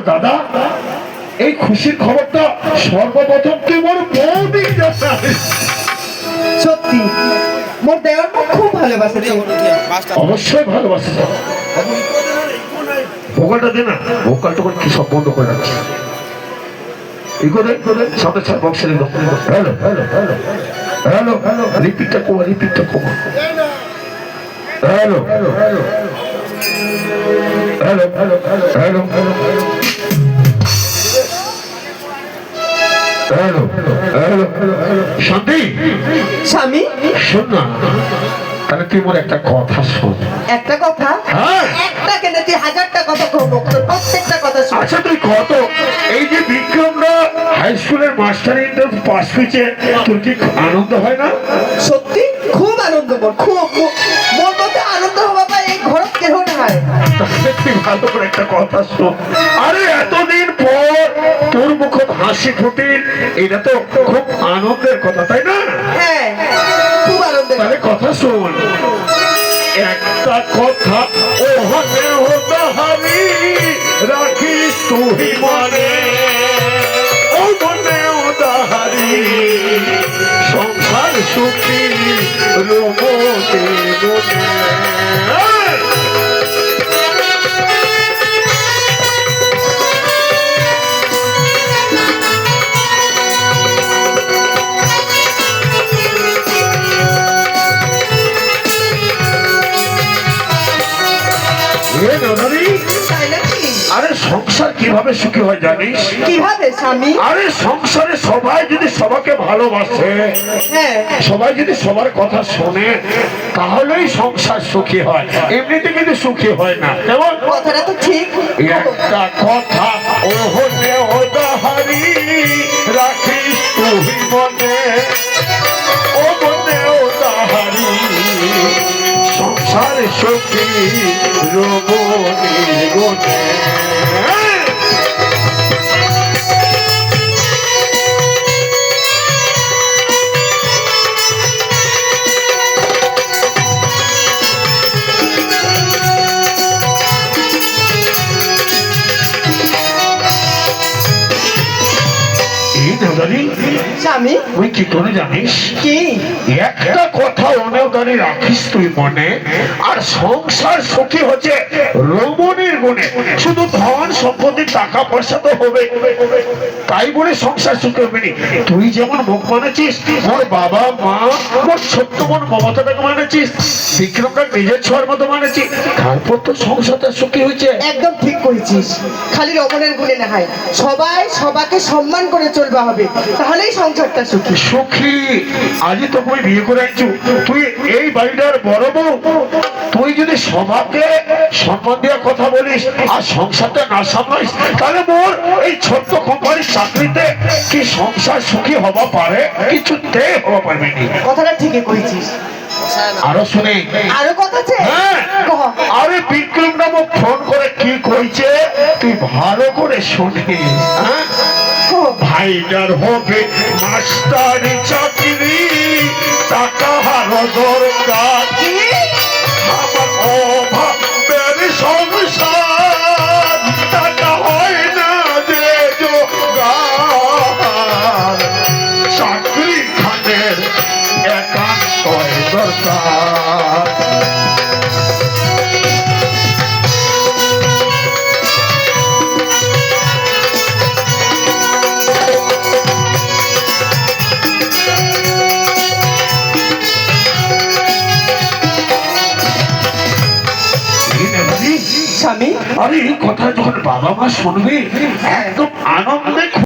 দাদা এই খুশির খবরটা সর্বপ্রথম তুই মোর বৌদি জানাস। সত্যি মোর দেওয়ার খুব ভালোবাসে। অবশ্যই ভালোবাসে। ভোকালটা দে না, ভোকাল টোকাল কি সব বন্ধ করে রাখছে। সামনে ছাড় বক্সের hello hello hello hello hello রিপিটটা কমা রিপিটটা কমা hello hello hello hello hello hello hello hello hello শান্তি স্বামী শোন না, তাহলে তুই মোর একটা কথা শোন। একটা কথা? হ্যাঁ একটা কেন, তুই হাজারটা কথা কব, প্রত্যেকটা কথা শোন। আচ্ছা তুই কত এই যে বিক্রমরা হাই স্কুলের মাস্টার ইন্টারভিউ পাস হয়েছে, তোর কি আনন্দ হয় না? সত্যি খুব আনন্দ মোর, খুব মোর মধ্যে আনন্দ হওয়া পায় এই ঘর কেহ নাই। তুই ভালো করে একটা কথা শোন। আরে এতদিন পর তোর মুখত হাসি ফুটিল, এটা তো খুব আনন্দের কথা তাই না? হ্যাঁ খুব আনন্দের। তাহলে কথা শোন, একটা কথা ও হতে হতাহারি রাখিস তুই মনে, ও মনে উদাহারি সংসার সুখী রোমতে মনে। আরে সংসার কিভাবে সুখী হয় জানিস? কিভাবে স্বামী? আরে সংসারে সবাই যদি সবাইকে ভালোবাসে, হ্যাঁ সবাই যদি সবার কথা শোনে, তাহলেই সংসার সুখী হয়, এমনিতে কিন্তু সুখী হয় না। কেমন? কথাটা তো ঠিক। একটা কথা ও হতে উদাহারি রাখিস তুই মনে, ও মনে উদাহারি সংসার সুখী রমণী গুণে। স্বামী তুই কি করে জানিস? কি? একটা কথা অনেকদারি রাখিস তুই মনে, আর সংসার সুখী হচ্ছে রমণীর গুণে। শুধু ধন সম্পত্তি টাকা পয়সা তো হবে তাই বলে সংসার সুখী হবে নি। তুই যেমন মুখ মানেছিস, মোর বাবা মা মোর ছোট্ট বোন মমতাটাকে মানেছিস, বিক্রমটা নিজের ছোঁয়ার মতো মানেছি, তারপর তো সংসারটা সুখী হয়েছে। একদম ঠিক করেছিস। খালি রমণের গুণে না হয়, সবাই সবাইকে সম্মান করে চলবে হবে, তাহলেই সংসারটা সুখী। সুখী আজই তো তুই বিয়ে করে আনছু, তুই এই বাড়িটার বড় বউ, তুই যদি সবাইকে সম্মান দেওয়ার কথা বলিস আর সংসারটা না সামলাইস, তাহলে মোর এই ছোট্ট কোম্পানির চাকরিতে কি সংসার সুখী হবা পারে? কিছুতে হবা পারবে না। কথাটা ঠিকই করেছিস। আরো শুনে আরো কথা আছে? হ্যাঁ কহ। আরে বিক্রম নামক ফোন করে কি কইছে তুই ভালো করে শুনিস। হ্যাঁ ভাইটার হবে মাস্টারি চাকরি, টাকা হারো দরকার, আমার অভাবের সংসার, টাকা হয় না যে জোগাড়, চাকরি খানের একান্ত দরকার। স্বামী আরে এই কথা যখন বাবা মা শুনবে একদম আনন্দে